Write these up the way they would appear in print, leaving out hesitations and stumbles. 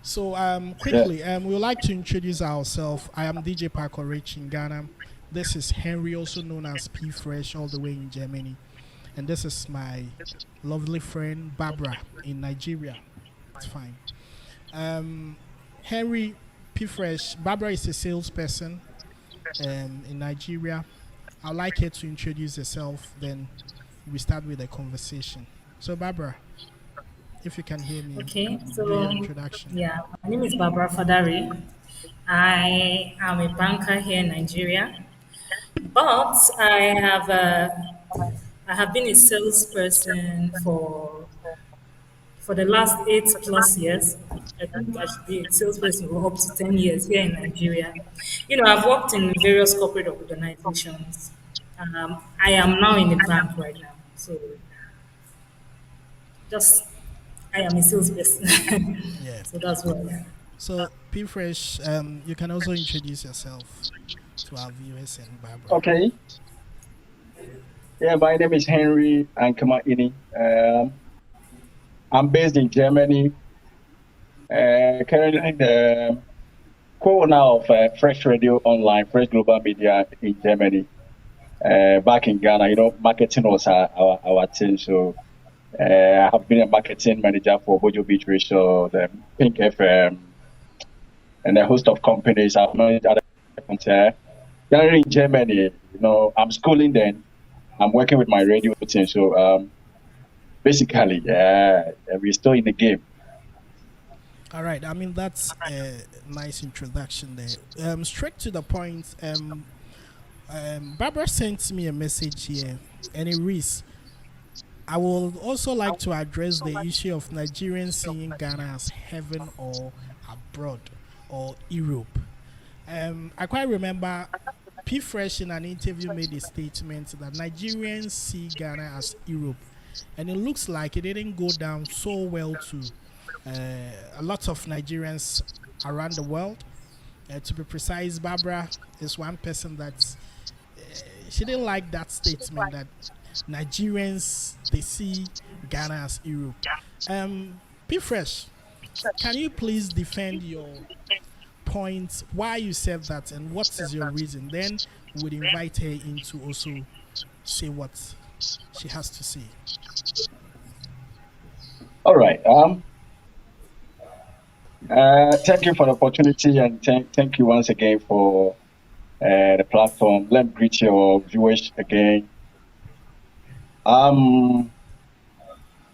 So Yeah. quickly, we would like to introduce ourselves. I am DJ Paco Rich in Ghana. This is Henry, also known as P Fresh, all the way in Germany. And this is my lovely friend Barbara in Nigeria. It's fine. Um, Henry P Fresh, Barbara is a salesperson in Nigeria. I'd like her to introduce herself, then we start with a conversation. So, Barbara, if you can hear me, Okay, do your so introduction. yeah, my name is Barbara Fadari. I am a banker here in Nigeria, but I have been a salesperson for the last 8 plus years. I think I should be a salesperson for up to 10 years here in Nigeria. You know, I've worked in various corporate organizations. I am now in a bank right now, so just I am a salesperson. Yeah. So that's what I am. So, P Fresh, you can also introduce yourself to our viewers and Barbara. Okay. Yeah, my name is Henry Ankama-Ini. I'm based in Germany. Currently the co-owner of Fresh Radio Online, Fresh Global Media in Germany. Back in Ghana, marketing was our thing. So I have been a marketing manager for Bojo Beach Ratio, the Pink FM, and a host of companies. I've managed other companies. Currently in Germany, I'm schooling then. I'm working with my radio team. So basically, we're still in the game. All right. I mean, that's a nice introduction there. Straight to the point. Barbara sent me a message here, and it reads, I would also like to address the issue of Nigerians seeing Ghana as heaven or abroad or Europe. I quite remember P Fresh in an interview made a statement that Nigerians see Ghana as Europe, and it looks like it didn't go down so well to a lot of Nigerians around the world. To be precise, Barbara is one person that she didn't like that statement that Nigerians they see Ghana as Europe. P Fresh, can you please defend your point why you said that and what is your reason? Then we'll invite her in to also say what she has to say. All right. Thank you for the opportunity, and thank you once again for the platform. Let me greet your viewers again. In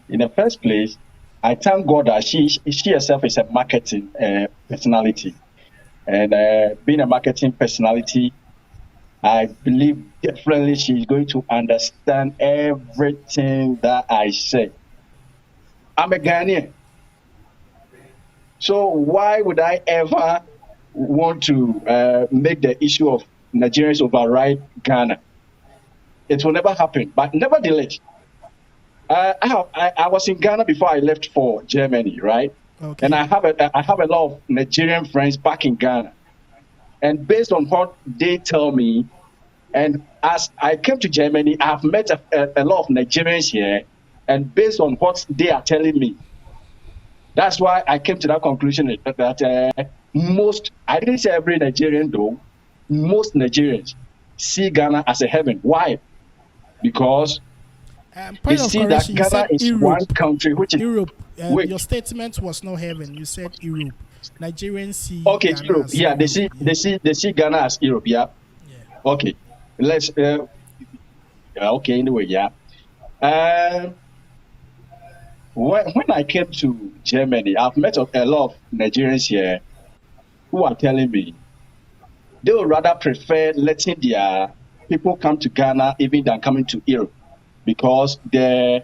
the first place, I thank God that she herself is a marketing personality, and being a marketing personality, I believe definitely she's going to understand everything that I say. I'm a Ghanaian. So why would I ever want to make the issue of Nigerians override Ghana? It will never happen. But nevertheless, I was in Ghana before I left for Germany, right? Okay. And I have a lot of Nigerian friends back in Ghana. And based on what they tell me, and as I came to Germany, I have met a lot of Nigerians here. And based on what they are telling me, that's why I came to that conclusion that most, I didn't say every Nigerian though, most Nigerians see Ghana as a heaven. Why? Because they Point of see that correction, you Ghana said is Europe. one country which is Europe. wait. Your statement was not heaven. You said Europe. Nigerians see Okay, Ghana Europe. as Yeah, they Europe. see Ghana as Europe. Yeah. Yeah. Okay. Let's. Okay. Anyway, yeah. When I came to Germany, I've met a lot of Nigerians here who are telling me they would rather prefer letting their people come to Ghana even than coming to Europe, because the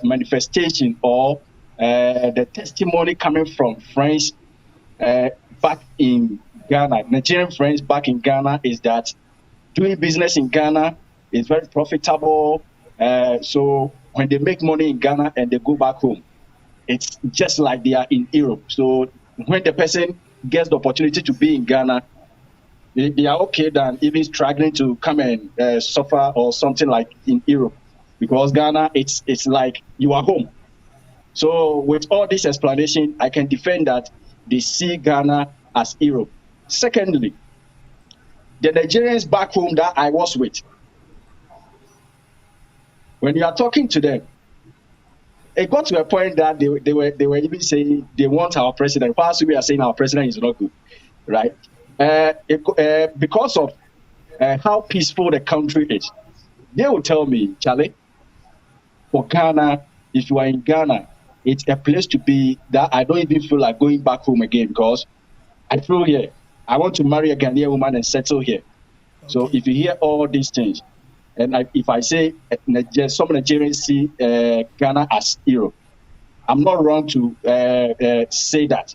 manifestation or the testimony coming from friends back in Ghana, Nigerian friends back in Ghana, is that doing business in Ghana is very profitable. So when they make money in Ghana and they go back home, it's just like they are in Europe. So when the person gets the opportunity to be in Ghana, they are okay than even struggling to come and suffer or something like in Europe, because Ghana, it's like you are home. So with all this explanation, I can defend that they see Ghana as Europe. Secondly, the Nigerians back home that I was with, when you are talking to them, it got to a point that they were even saying they want our president. Whilst we are saying our president is not good, right? Because of how peaceful the country is, they will tell me, Charlie, for Ghana, if you are in Ghana, it's a place to be that I don't even feel like going back home again because I feel here. I want to marry a Ghanaian woman and settle here. So Okay. if you hear all these things, and if I say some Nigerians see Ghana as Europe, I'm not wrong to say that.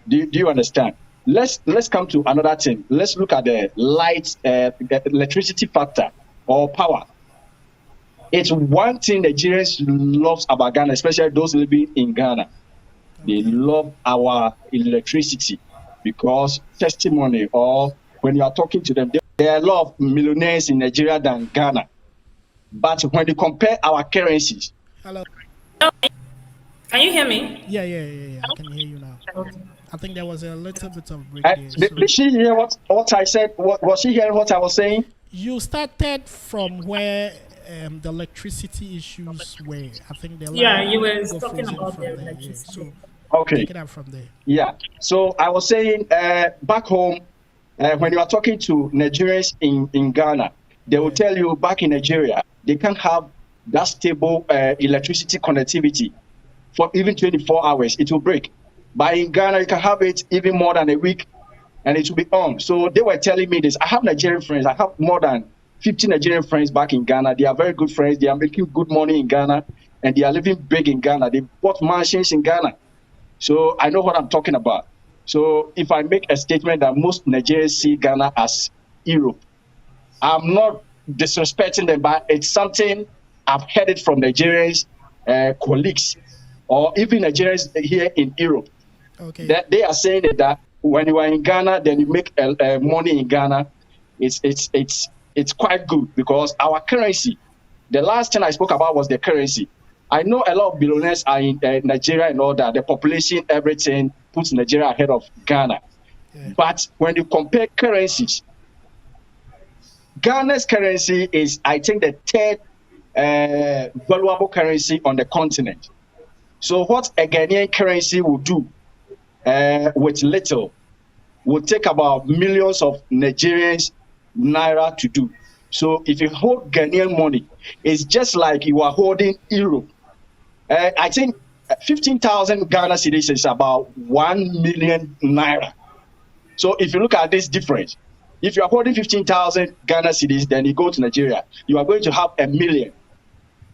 Do you understand? Let's come to another thing. Let's look at the light, the electricity factor or power. It's one thing Nigerians love about Ghana, especially those living in Ghana. They love our electricity because testimony or when you are talking to them, there are a lot of millionaires in Nigeria than Ghana. But when you compare our currencies, Hello. Can you hear me? Yeah. I can hear you now. Okay. I think there was a little bit of break there. So did she hear what I said? Was she hearing what I was saying? you started from where the electricity issues were. I think the Yeah, line you were got talking frozen about from the there. Yeah. electricity. So Okay. take it up from there. Yeah. So I was saying back home, when you are talking to Nigerians in Ghana, they will tell you back in Nigeria, they can't have that stable electricity connectivity for even 24 hours. It will break. But in Ghana, you can have it even more than a week and it will be on. So they were telling me this. I have Nigerian friends. I have more than 50 Nigerian friends back in Ghana. They are very good friends. They are making good money in Ghana and they are living big in Ghana. They bought mansions in Ghana. So I know what I'm talking about. So if I make a statement that most Nigerians see Ghana as Europe, I'm not disrespecting them, but it's something I've heard it from Nigerians, colleagues, or even Nigerians here in Europe. Okay. That they are saying that when you are in Ghana, then you make money in Ghana. It's quite good because our currency. The last thing I spoke about was the currency. I know a lot of billionaires are in Nigeria and all that. The population, everything puts Nigeria ahead of Ghana. Yeah. But when you compare currencies, Ghana's currency is, I think, the third valuable currency on the continent. So what a Ghanaian currency will do with little will take about millions of Nigerians naira to do. So if you hold Ghanaian money, it's just like you are holding Europe. I think 15,000 Ghana cedis is about 1 million naira. So if you look at this difference, if you are holding 15,000 Ghana cedis, then you go to Nigeria, you are going to have 1 million,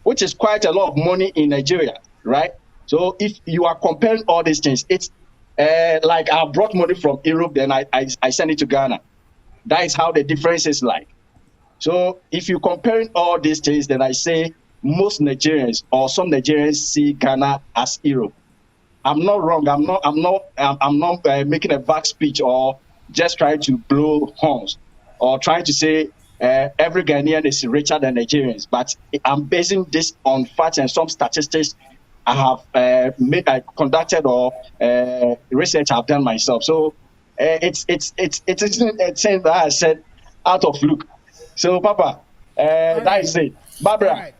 which is quite a lot of money in Nigeria, right? So if you are comparing all these things, it's like I brought money from Europe, then I send it to Ghana. That is how the difference is like. So if you're comparing all these things, then I say most Nigerians or some Nigerians see Ghana as Europe. I'm not wrong. I'm not making a vague speech or just trying to blow horns or trying to say every Ghanaian is richer than Nigerians. But I'm basing this on facts and some statistics I have conducted or research I've done myself. So it isn't a thing that I said out of look. So, Papa, that is it. Barbara. All right.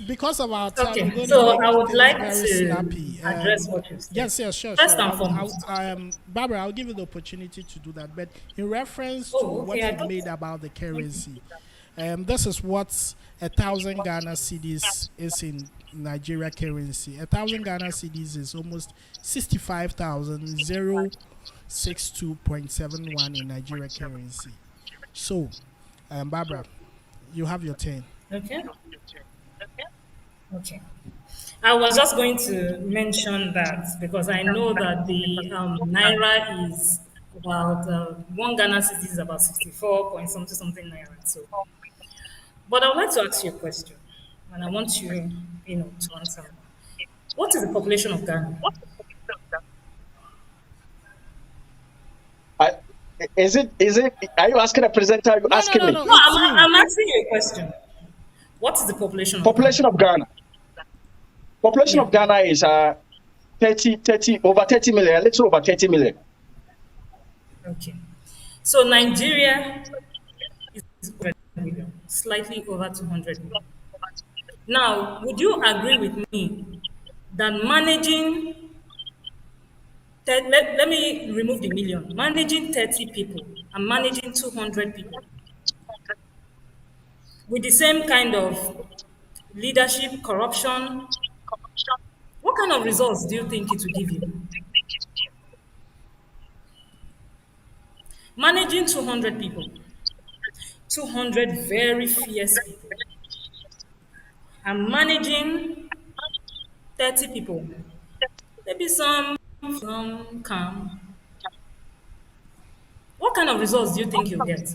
Because of our time, we're Okay, going to so make I would things like very to snappy. address what you said. Yes, sure. First and foremost. Barbara, I'll give you the opportunity to do that. But in reference to Oh, what okay, I you don't- made about the currency, this is what 1,000 Ghana cedis is in Nigeria currency. 1,000 Ghana cedis is almost 65,062.71 in Nigeria currency. So, Barbara, you have your turn. Okay. Okay. I was just going to mention that because I know that the naira is about 1 Ghana cedi is about 64 point something naira. So, but I would like to ask you a question, and I want you, to answer. What is the population of Ghana? I, is it? Are you asking a presenter? Are you asking me? No. No, It's you. I'm asking you a question. What is the population of Ghana? Population of Ghana. Population Yeah. of Ghana is over 30 million, a little over 30 million. Okay. So Nigeria is 200 million, slightly over 200 million. Now, would you agree with me that let me remove the million, managing 30 people and managing 200 people with the same kind of leadership, corruption, what kind of results do you think it will give you? Managing 200 people, 200 very fierce people, and managing 30 people, maybe some calm. What kind of results do you think you'll get?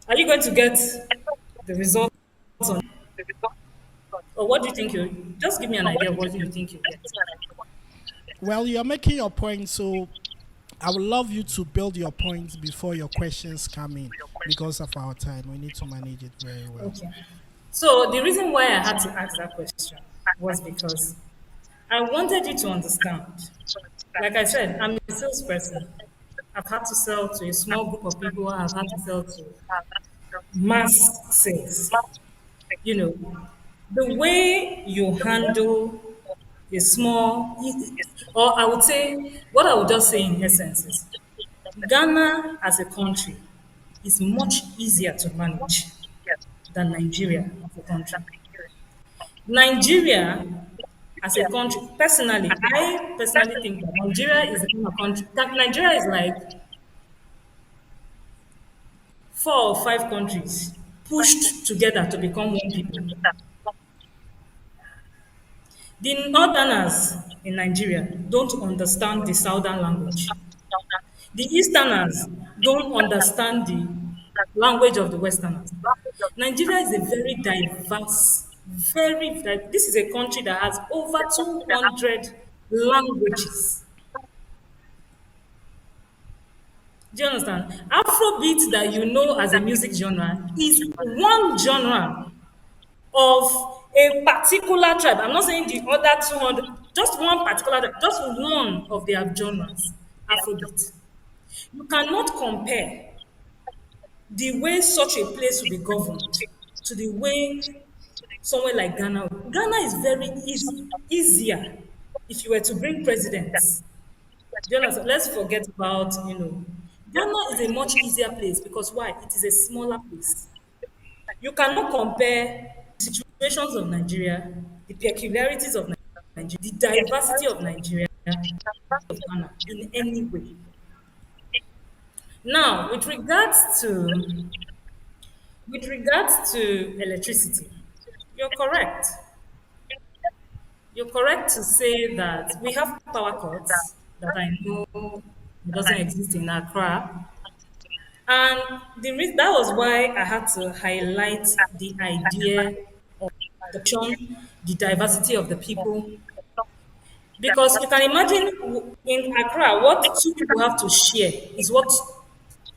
Are you going to get the results on, or what do you think you? Just give me an idea of what you think you get. Well, you're making your point, so I would love you to build your points before your questions come in because of our time. We need to manage it very well. Okay. So the reason why I had to ask that question was because I wanted you to understand. Like I said, I'm a salesperson. I've had to sell to a small group of people. I've had to sell to mass sales. You know, the way you handle a small, or I would say, what I would just say in essence is Ghana as a country is much easier to manage than Nigeria as a country. Nigeria as a country, I personally think that Nigeria is a kind of country, that Nigeria is like 4 or 5 countries pushed together to become one people. The northerners in Nigeria don't understand the southern language. The easterners don't understand the language of the westerners. Nigeria is a very diverse, this is a country that has over 200 languages. Do you understand? Afrobeat that you know as a music genre is one genre of a particular tribe. I'm not saying the other 200, just one particular tribe, just one of their genres, Afrobeat. You cannot compare the way such a place will be governed to the way somewhere like Ghana. Ghana is very easier if you were to bring presidents. Do you understand? Let's forget about, Ghana is a much easier place because why? It is a smaller place. You cannot compare the situations of Nigeria, the peculiarities of Nigeria, the diversity of Nigeria, of Ghana in any way. Now, with regards to electricity, you're correct. You're correct to say that we have power cuts that I know doesn't exist in Accra. And that was why I had to highlight the idea of the diversity of the people. Because you can imagine in Accra, what two people have to share is what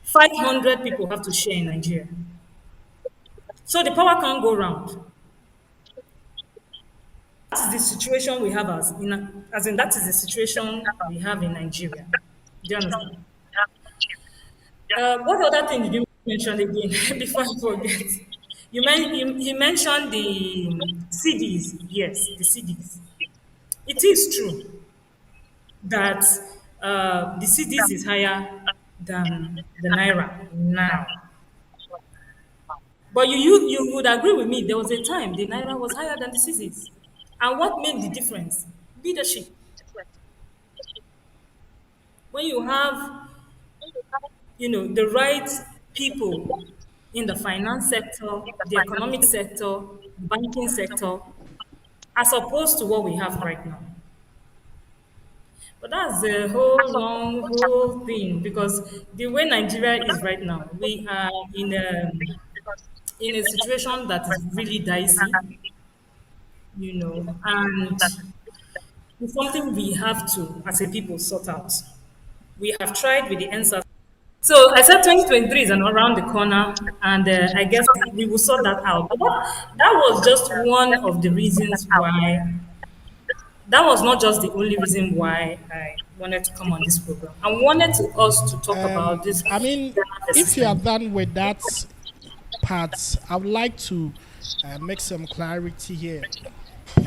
500 people have to share in Nigeria. So the power can't go round. That is the situation we have that is the situation we have in Nigeria. Do you understand? What other thing did you mention again before I forget? You mentioned the CDs. Yes, the CDs. It is true that the CDs is higher than the Naira now. But you would agree with me, there was a time the Naira was higher than the CDs. And what made the difference? Leadership. When you have the right people in the finance sector, the economic sector, banking sector, as opposed to what we have right now. But that's the whole thing because the way Nigeria is right now, we are in a situation that is really dicey, and it's something we have to, as a people, sort out. We have tried with the answer. So I said 2023 is around the corner, and I guess we will sort that out. But that was just one of the reasons why that was not just the only reason why I wanted to come on this program. I wanted us to talk about this I mean, Ghana if versus you are Nigeria. done with that part, I would like to make some clarity here. We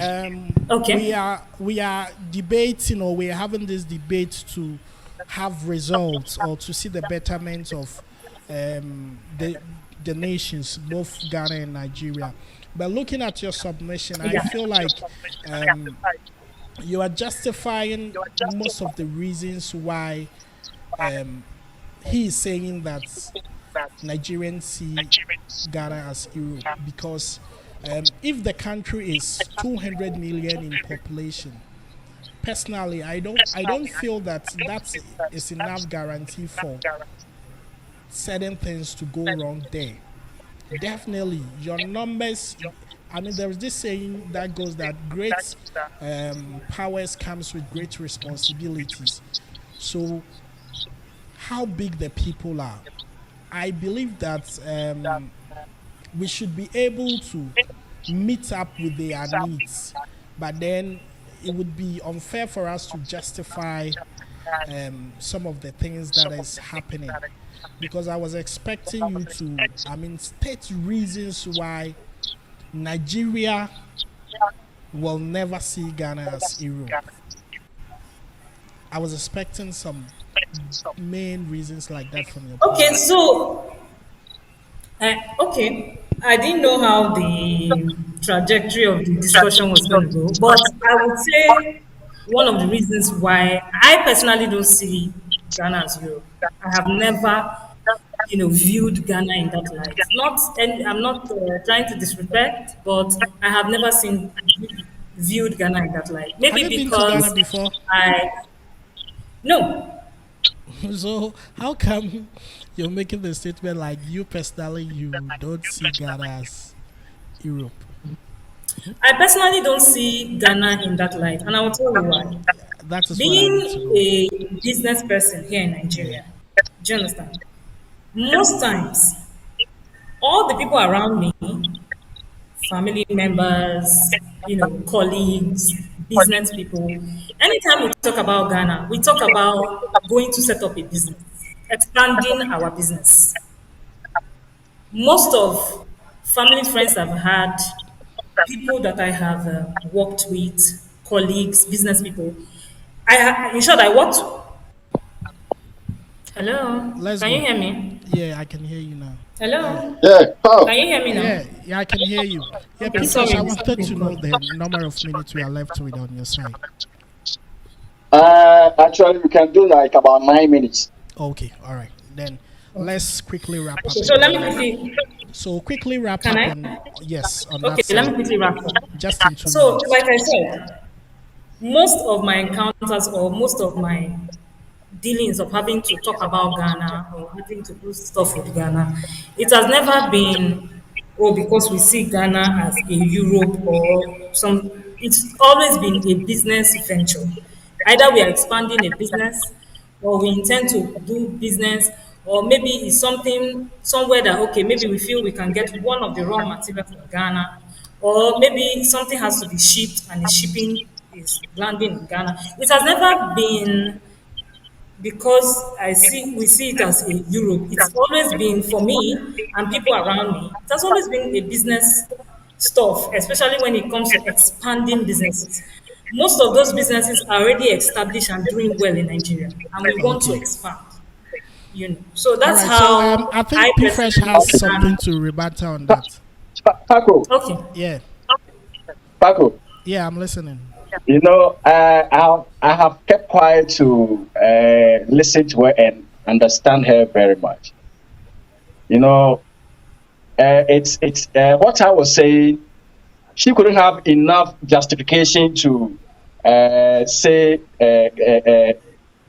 Okay. are debating, or we are having this debate to have results or to see the betterment of the nations, both Ghana and Nigeria. But looking at your submission, I Yeah. feel like um, you are justifying most of the reasons why um, he is saying that Nigerians see Ghana as Europe, because if the country is 200 million in population, personally, I don't feel that that is enough guarantee for certain things to go wrong there. Definitely, your numbers. I mean, there's this saying that goes that great powers comes with great responsibilities. So, how big the people are, I believe that we should be able to meet up with their needs, but then it would be unfair for us to justify some of the things that is happening, because I was expecting you to, I mean, state reasons why Nigeria will never see Ghana as Europe. I was expecting some main reasons like that from your Okay, part. so okay, I didn't know how the trajectory of the discussion was going to go, but I would say one of the reasons why I personally don't see Ghana as Europe. I have never, viewed Ghana in that light. Not, and I'm not trying to disrespect, but I have never viewed Ghana in that light. Have Maybe you been to Ghana because before? I no, So how come you're making the statement like you personally you don't see Ghana as Europe? I personally don't see Ghana in that light, and I will tell you why. That is what I need to Being know. a business person here in Yeah. Nigeria, do you understand? Most times, all the people around me, family members, colleagues, business people, anytime we talk about Ghana, we talk about going to set up a business, expanding our business. Most of family friends I've had, people that I have worked with, colleagues, business people, in short, I worked. Hello, Let's can you go. hear me? Yeah, I can hear you now. Yeah. Hello, Yeah, can how? you hear me now? Yeah, I can hear you. Yeah, Okay, P-Fresh, sorry, I there's wanted something to know called. the number of minutes we are left with on your side. Actually, we can do like about 9 minutes. Okay, all right. Then Okay, let's quickly wrap okay. up So and let me then quickly. so quickly wrap Can up I? and yes, on that Okay, let me side. quickly wrap up. Just in two So, minutes. like I said, most of my encounters or most of my dealings of having to talk about Ghana or having to do stuff with Ghana, it has never been, oh, because we see Ghana as a Europe or some, it's always been a business venture. Either we are expanding a business or we intend to do business, or maybe it's something somewhere that, okay, maybe we feel we can get one of the raw materials from Ghana, or maybe something has to be shipped and the shipping is landing in Ghana. It has never been because we see it as a Europe. It's always been for me and people around me. It has always been a business stuff, especially when it comes to expanding businesses. Most of those businesses are already established and doing well in Nigeria, and we want to Okay. expand. So All that's right. So how I I think P-Fresh has personally something can. to rebut on Pa- that. Paco, Okay, Yeah. Paco. Yeah, I'm listening. I have kept quiet to listen to her and understand her very much. You know, it's what I was saying. She couldn't have enough justification to say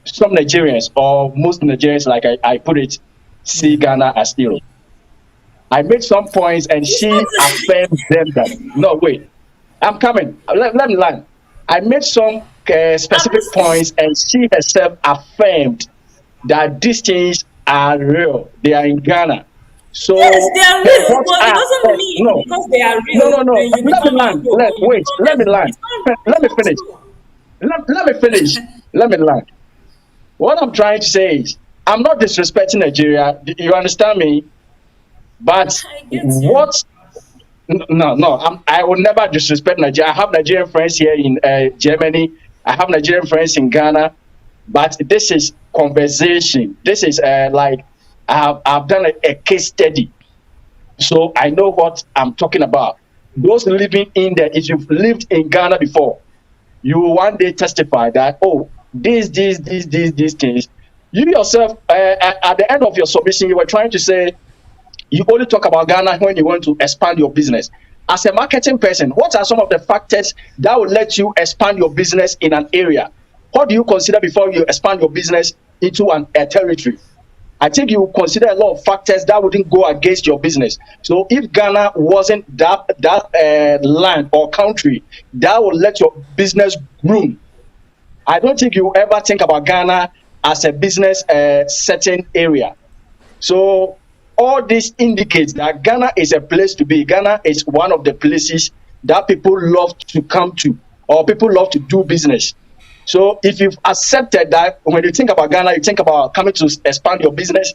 some Nigerians or most Nigerians, like I put it, see Yeah. Ghana as Europe. I made some points and it's she not. affirmed them that, no, wait, I'm coming. Let me land. I made some I'm specific listening. points and she herself affirmed that these things are real. They are in Ghana. Yes, So they are her real, what but it are doesn't oh, mean no, because they are no, no, real, no. then you Let me become land. Europe or you become Let me heaven. land. It's Let me not finish. true. let me finish. Let me land. What I'm trying to say is, I'm not disrespecting Nigeria. You understand me? But I get you. what? No, no. I will never disrespect Nigeria. I have Nigerian friends here in Germany. I have Nigerian friends in Ghana. But this is conversation. This is like I've done a case study, so I know what I'm talking about. Those living in there, if you've lived in Ghana before, you will one day testify that, oh, these things. You yourself, at the end of your submission, you were trying to say you only talk about Ghana when you want to expand your business. As a marketing person, what are some of the factors that will let you expand your business in an area? What do you consider before you expand your business into a territory? I think you consider a lot of factors that wouldn't go against your business. So if Ghana wasn't that land or country that will let your business groom, I don't think you ever think about Ghana as a business setting area. So all this indicates that Ghana is a place to be. Ghana is one of the places that people love to come to, or people love to do business. So if you've accepted that, when you think about Ghana, you think about coming to expand your business.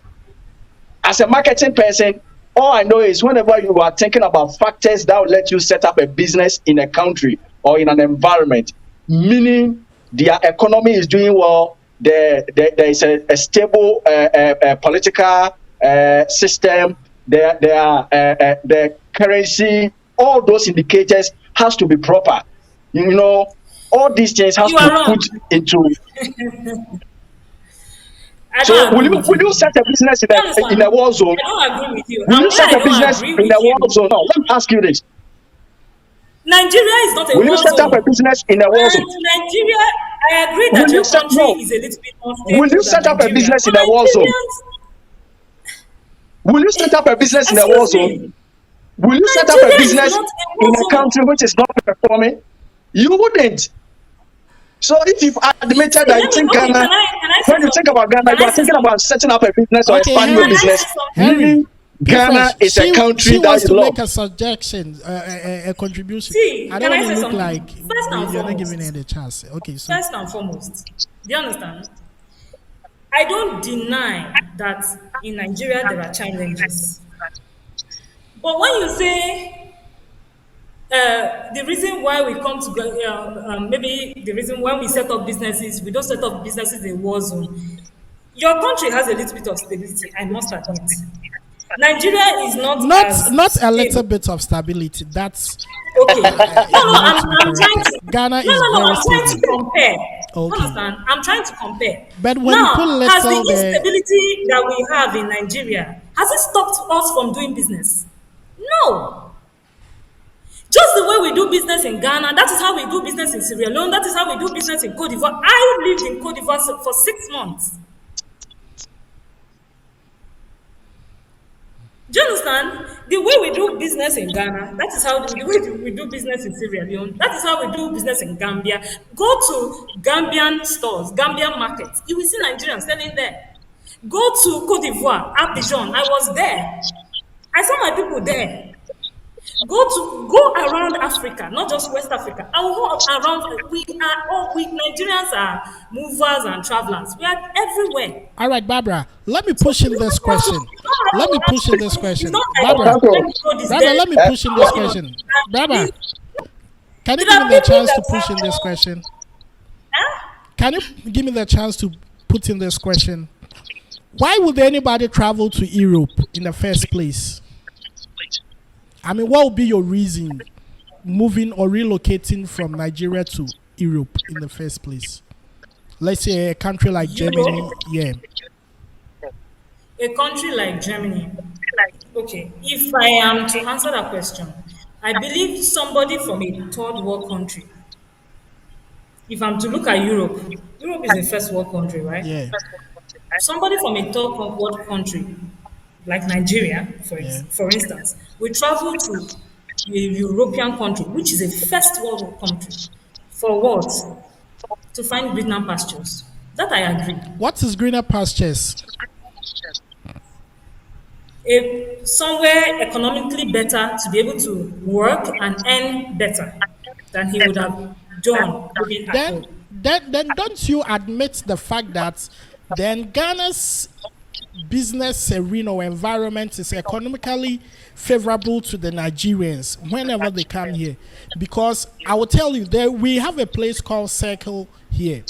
As a marketing person, all I know is whenever you are thinking about factors that will let you set up a business in a country or in an environment, meaning their economy is doing well, there is a stable political system, the currency, all those indicators has to be proper. You know, all these things has You to are be put wrong. into. I So don't agree with will you you. set a business You understand? in a war zone? I don't agree with you. Will And you where set I a don't business agree in a with war you, zone? No, let me ask you this. Nigeria is not a Will you war set up a zone. business in a war And zone? Nigeria, I agree that Will you your set country no? is a little bit more Will you stable than set up a Nigeria. business But in a war zone? Nigerians, Will you set up a business in a war excuse zone? me, Will you set up a Nigeria is business not a in war a zone. country which is not performing? You wouldn't. So if you've admitted See, that you let me, think okay, Ghana, can I say when you think something? about Ghana, Can you I are say thinking about something? setting up a business or Okay, expanding your Can Henry. I say business, something? Henry, meaning be Ghana first. is a country She that wants you to love. make a suggestion, a contribution. See, I don't can want I to say look something? like First and you're not giving her foremost, the chance. Okay, so first and foremost, do you understand? I don't deny that in Nigeria there are challenges. But when you say the reason why we come to maybe the reason why we set up businesses, we don't set up businesses in war zone. Your country has a little bit of stability, I must admit. Nigeria is not not as a little stable. bit of stability. That's Okay. No, no, you need to be I'm trying corrected. to. Ghana No, is no, no. very I'm trying stable. to compare. You Okay, understand? I'm trying to compare. but when you put Now, has the little there, instability that we have in Nigeria has it stopped us from doing business? No. Just the way we do business in Ghana, that is how we do business in Sierra Leone. That is how we do business in Cote d'Ivoire. I lived in Cote d'Ivoire for 6 months. Do you understand? The way we do business in Ghana, that is how the way we do business in Sierra Leone, that is how we do business in Gambia. Go to Gambian stores, Gambian markets. You will see Nigerians selling there. Go to Cote d'Ivoire, Abidjan. I was there. I saw my people there. Go around Africa, not just West Africa. I will go around. We Nigerians are movers and travelers. We are everywhere. all right, Barbara. Let me So push in you this don't have to, question. you don't have Let to me ask push in this questions. It's question, not like Barbara. let me go this Barbara, there. let me push in this Working on question. Barbara, can you there give me are the people chance to that push in have this question? huh? Can you give me the chance to put in this question? Why would anybody travel to Europe in the first place? I mean, what would be your reason moving or relocating from Nigeria to Europe in the first place? Let's say a country like Germany, Europe, yeah. a country like Germany. Okay, if I am to answer that question, I believe somebody from a third world country. If I'm to look at Europe, Europe is a first world country, right? Yeah, Somebody from a third world country, like Nigeria, yeah. for instance, will travel to a European country, which is a first world country, for what? To find greener pastures. That I agree. What is greener pastures? Somewhere economically better to be able to work and earn better than he would have done maybe at Then home. then don't you admit the fact that then Ghana's business arena or environment is economically favorable to the Nigerians whenever they come here? Because I will tell you, there we have a place called Circle here.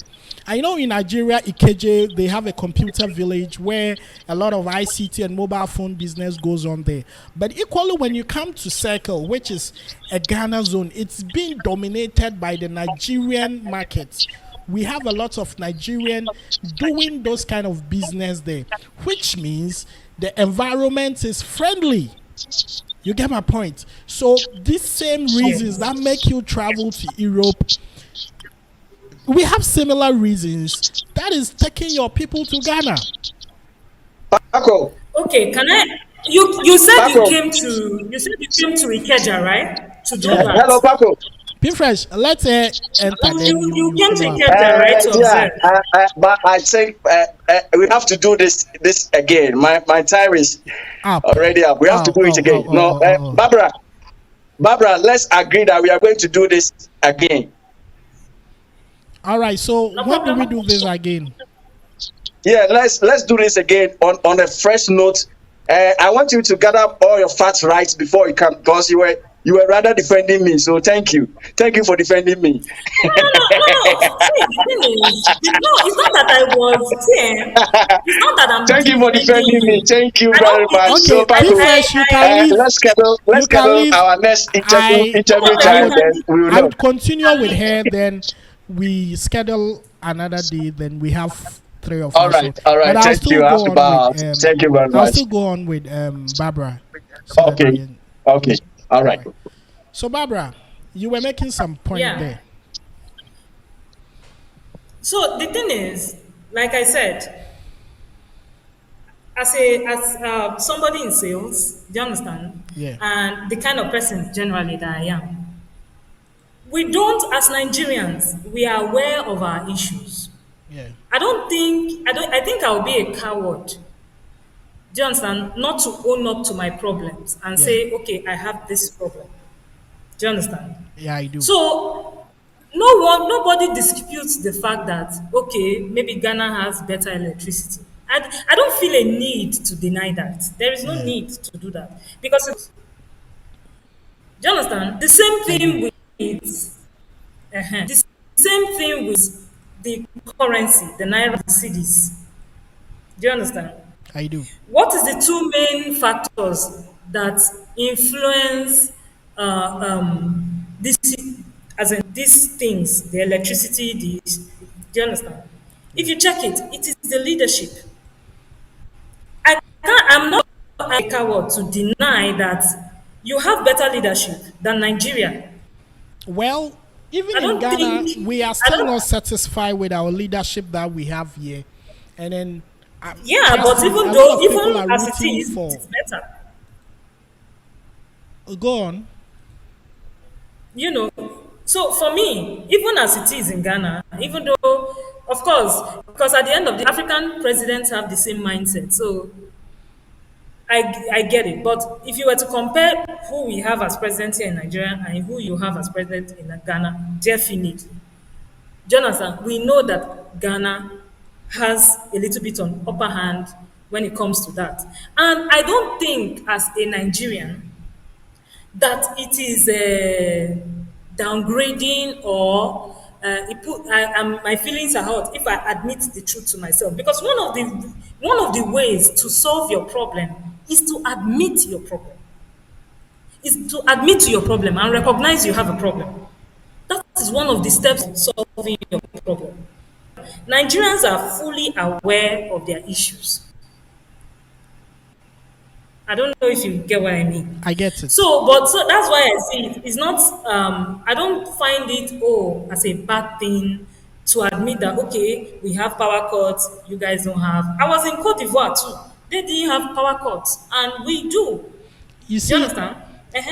I know in Nigeria, Ikeje, they have a computer village where a lot of ICT and mobile phone business goes on there. But equally, when you come to Circle, which is a Ghana zone, it's being dominated by the Nigerian markets. We have a lot of Nigerian doing those kind of business there, which means the environment is friendly. You get my point? So these same reasons that make you travel to Europe, we have similar reasons that is taking your people to Ghana. Paco, Okay, can I? You said Paco. you came to Ikeja, right? To do Hello, that. Paco. Pinfresh, let's enter then You came to follow up. Ikeja, right? To Yeah, observe. but I think we have to do this again. My time is Up. already up. We have to do it again. No, Oh. Barbara, let's agree that we are going to do this again. All right, so No when do we problem. do this again? Yeah, let's do this again on a fresh note. I want you to gather all your facts right before you come, because you were rather defending me. So thank you for defending me. No. See, the thing is, it's not that I was here. It's not that I'm Thank you for defending me. you. Thank you I very don't much. think So Okay, Paco, Pinfresh, you can leave. let's schedule You can leave. our next interview No, time. I Then we will I know. would continue with her. Then we schedule another day. Then we have 3 of All us. right. But I'll Thank still you. I have go to on bow with, out. Thank you very I'll much. still go on with Barbara. So that Okay. we- Okay. All right. So Barbara, you were making some point Yeah. there. So the thing is, like I said, as somebody in sales, do you understand? Yeah. And the kind of person generally that I am, we don't, as Nigerians, we are aware of our issues. Yeah. I think I'll be a coward. Do you understand? Not to own up to my problems and Yeah. say, okay, I have this problem. Do you understand? Yeah, I do. So nobody disputes the fact that okay, maybe Ghana has better electricity. I don't feel a need to deny that. There is no Yeah. need to do that because do you understand? The same thing with the same thing with the currency, the naira, the cedis. Do you understand? I do. What is the two main factors that influence this, as in these things, the electricity, do you understand? If you check it, it is the leadership. I'm not a coward to deny that you have better leadership than Nigeria. Well, even I in don't Ghana, think we are I still don't not satisfied with our leadership that we have here. And then, yeah, but trust me, even a lot though of people even are as it rooting is, for. it's better. Go on. You know, so for me, even as it is in Ghana, even though, of course, because at the end of the African presidents have the same mindset, so I get it. But if you were to compare who we have as president here in Nigeria and who you have as president in Ghana, definitely, Jonathan, we know that Ghana has a little bit on upper hand when it comes to that, and I don't think as a Nigerian that it is downgrading or my feelings are hurt if I admit the truth to myself, because one of the ways to solve your problem is to admit your problem, is to admit to your problem and recognize you have a problem. That is one of the steps in solving your problem. Nigerians are fully aware of their issues. I don't know if you get what I mean. I get it. So that's why I say it's not. I don't find it as a bad thing to admit that okay, we have power cuts, you guys don't have. I was in Cote d'Ivoire too. They didn't have power cuts, and we do. You Do you see, understand?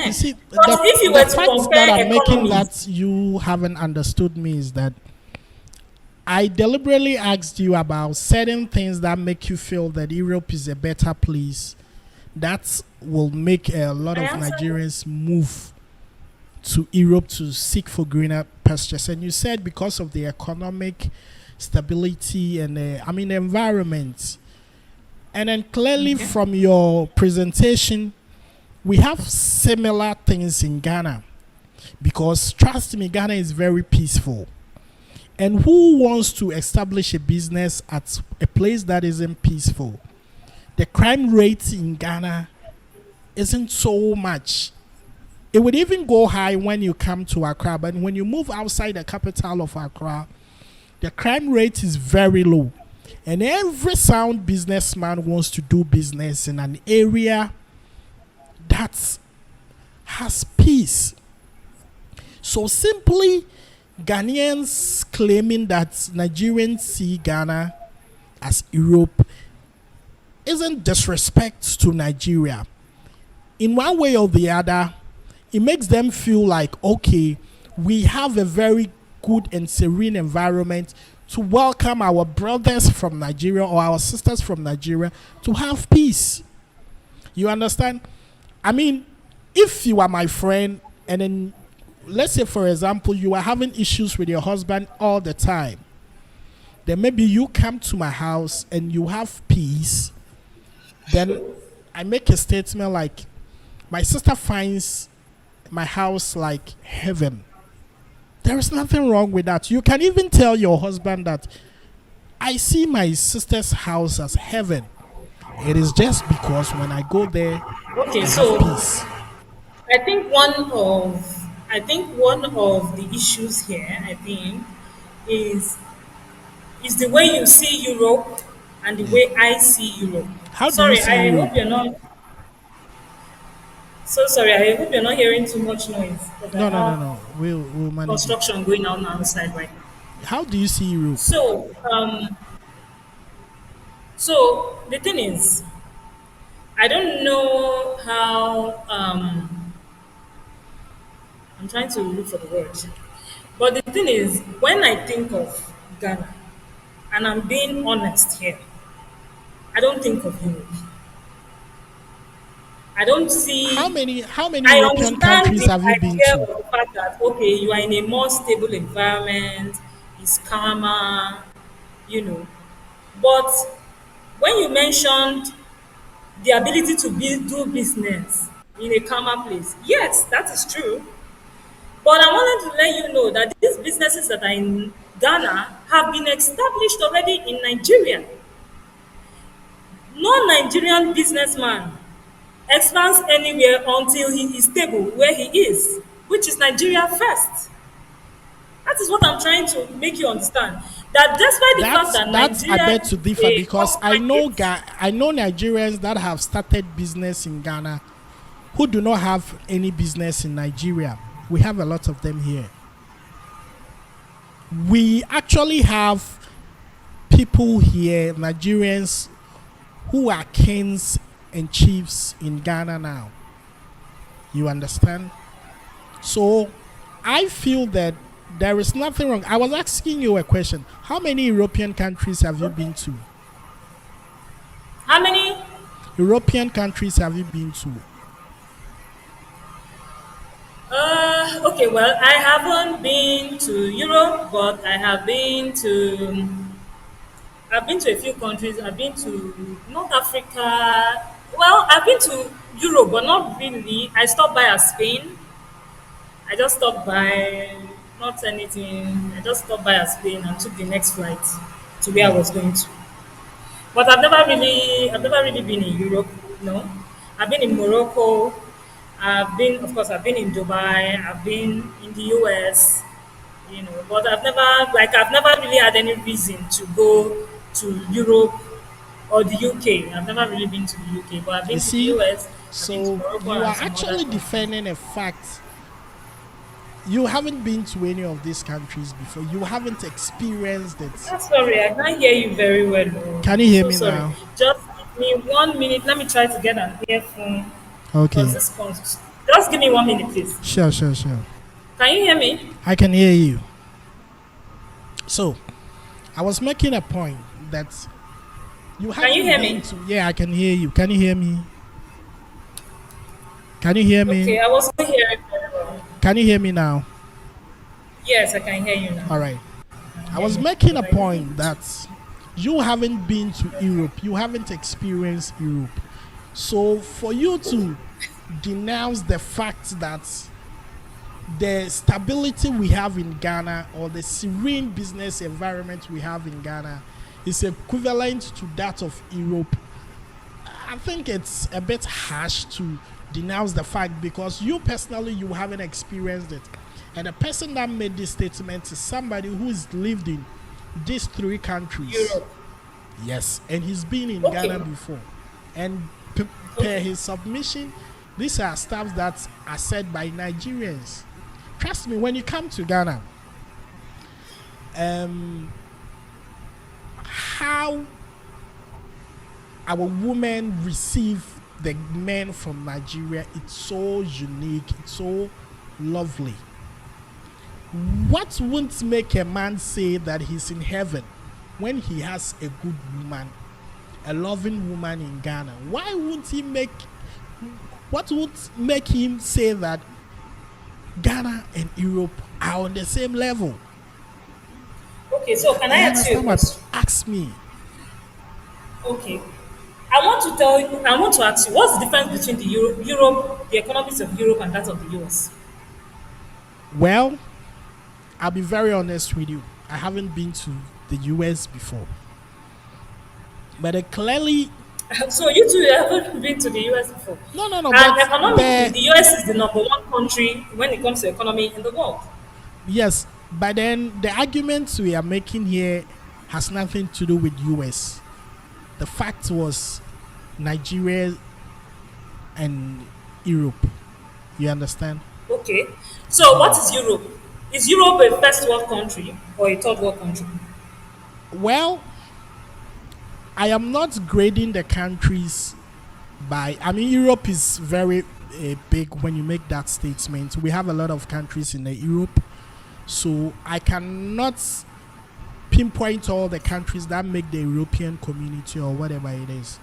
you see, But if you were the to facts compare that are making economies, that you haven't understood me is that I deliberately asked you about certain things that make you feel that Europe is a better place. That will make a lot I of answered Nigerians move to Europe to seek for greener pastures, and you said because of the economic stability and the environment. And then clearly from your presentation, we have similar things in Ghana, because trust me, Ghana is very peaceful. And who wants to establish a business at a place that isn't peaceful? The crime rate in Ghana isn't so much. It would even go high when you come to Accra, but when you move outside the capital of Accra, the crime rate is very low. And every sound businessman wants to do business in an area that has peace. So simply Ghanaians claiming that Nigerians see Ghana as Europe isn't disrespect to Nigeria. In one way or the other, it makes them feel like, okay, we have a very good and serene environment to welcome our brothers from Nigeria or our sisters from Nigeria to have peace. You understand? I mean, if you are my friend and then, let's say, for example, you are having issues with your husband all the time, then maybe you come to my house and you have peace, then I make a statement like, my sister finds my house like heaven. There is nothing wrong with that. You can even tell your husband that I see my sister's house as heaven. It is just because when I go there, Okay, I so have peace. I think one of the issues here, I think, is the way you see Europe and the way I see Europe. How do you Sorry, see I Europe? hope you're not. So sorry, I hope you're not hearing too much noise because I No, no, no, have no. We'll manage it. construction going on outside right now. How do you see Europe? So the thing is, I don't know how. I'm trying to look for the word, but the thing is, when I think of Ghana, and I'm being honest here, I don't think of Europe. I don't How see. many I European understand countries the have you been idea to? of the fact that okay, you are in a more stable environment, it's calmer, you know. But when you mentioned the ability to do business in a calmer place, yes, that is true. But I wanted to let you know that these businesses that are in Ghana have been established already in Nigeria. No Nigerian businessman expands anywhere until he is stable where he is, which is Nigeria first. That is what I'm trying to make you understand. That despite the fact that That's I Nigeria beg to is differ, a because I know corporate, I know Nigerians that have started business in Ghana who do not have any business in Nigeria. We have a lot of them here. We actually have people here, Nigerians, who are kings and chiefs in Ghana now. You understand? So I feel that there is nothing wrong. I was asking you a question. How many European countries have you been to? how many? European countries have you been to? Okay, well, I haven't been to Europe, but I've been to a few countries. I've been to North Africa. Well, I've been to Europe, but not really. I stopped by at Spain. I just stopped by, not anything. I just stopped by at Spain and took the next flight to where I was going to. But I've never really been in Europe. No, I've been in Morocco. Of course, I've been in Dubai. I've been in the US. You know, but I've never really had any reason to go to Europe or the UK. I've never really been to the UK, but I've You been to the see? US. I've been to So Morocco you and are some other actually countries. defending a fact. You haven't been to any of these countries before. You haven't experienced it. I'm sorry, I can't hear you very well. Oh. Can you I'm hear so me sorry. now? Just give me 1 minute. Let me try to get an earphone because Okay. this phone. Just give me 1 minute, please. Sure, sure, sure. Can you hear me? I can hear you. So, I was making a point that you Can you haven't hear been me? to. Yeah, I can hear you. Can you hear me? Can you hear Okay, me? I wasn't hearing very well. Can you hear me now? Yes, I can hear you now. All right. I can I hear was me. making a But you point didn't. that you haven't been to Europe, you haven't experienced Europe. So for you to denounce the fact that the stability we have in Ghana or the serene business environment we have in Ghana is equivalent to that of Europe, I think it's a bit harsh to denounce the fact because you personally you haven't experienced it. And the person that made this statement is somebody who's lived in these three countries. Europe. Yes, and he's been in Ghana Okay. before. And per Okay. his submission, these are stuff that are said by Nigerians. Trust me, when you come to Ghana, how our women receive the men from Nigeria, it's so unique, it's so lovely. What won't make a man say that he's in heaven when he has a good woman, a loving woman in Ghana? Why would he make, what would make him say that Ghana and Europe are on the same level? Okay, so can I You ask you a understand what? question? Ask me. Okay. I want to tell you, I want to ask you, what's the difference between Europe, the economies of Europe and that of the US? Well, I'll be very honest with you. I haven't been to the US before. But clearly, So you two haven't been to the US before. no, And but economically, the US is the number one country when it comes to economy in the world. yes, but then the arguments we are making here has nothing to do with US. The fact was Nigeria and Europe. You understand? Okay. So what is Europe? Is Europe a first world country or a third world country? Well, I am not grading the countries by. I mean, Europe is very big when you make that statement. We have a lot of countries in the Europe, so I cannot pinpoint all the countries that make the European community or whatever it is,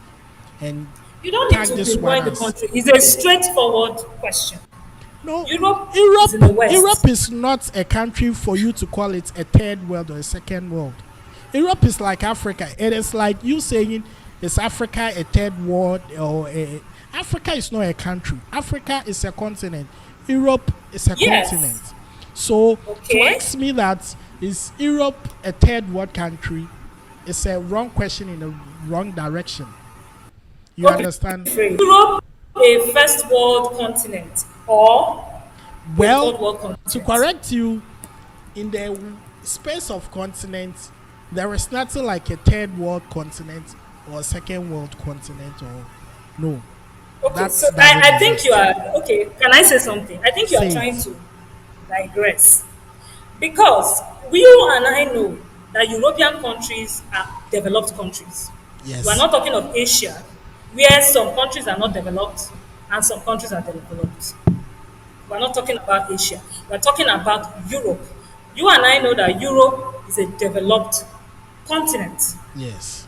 and You don't need tag to this one pinpoint the as country. It's a straightforward question. no. Europe is in the Europe, west. Europe is not a country for you to call it a third world or a second world. Europe is like Africa. It is like you saying is Africa a third world or Africa is not a country. Africa is a continent. Europe is a Yes. continent. So to Okay. ask me that is Europe a third world country is a wrong question in the wrong direction. You Okay. understand? Europe a first world continent or a third Well, world to continent? correct you, in the space of continents, there is nothing like a third world continent or a second world continent or no. Okay, That so doesn't I think exist. you are okay. Can I say something? I think you are Say trying it. to digress because you and I know that European countries are developed countries. We are Yes. not talking of Asia, where some countries are not developed and some countries are developed. We're not talking about Asia. We're talking about Europe. You and I know that Europe is a developed continent Yes.